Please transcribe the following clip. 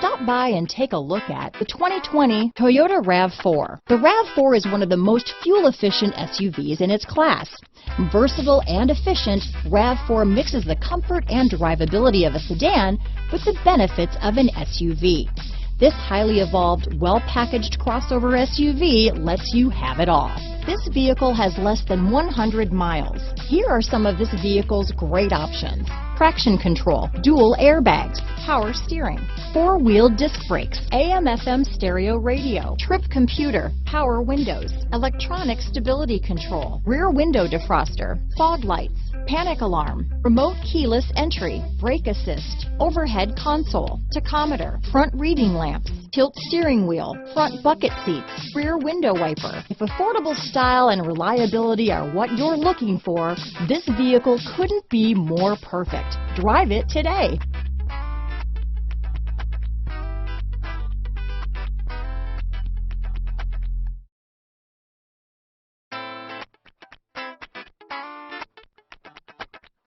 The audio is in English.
Stop by and take a look at the 2020 Toyota RAV4. The RAV4 is one of the most fuel-efficient SUVs in its class. Versatile and efficient, RAV4 mixes the comfort and drivability of a sedan with the benefits of an SUV. This highly evolved, well-packaged crossover SUV lets you have it all. This vehicle has less than 100 miles. Here are some of this vehicle's great options: traction control, dual airbags, power steering, four-wheel disc brakes, AM/FM stereo radio, trip computer, power windows, electronic stability control, rear window defroster, fog lights, panic alarm, remote keyless entry, brake assist, overhead console, tachometer, front reading lamps, tilt steering wheel, front bucket seats, rear window wiper. If affordable style and reliability are what you're looking for, this vehicle couldn't be more perfect. Drive it today.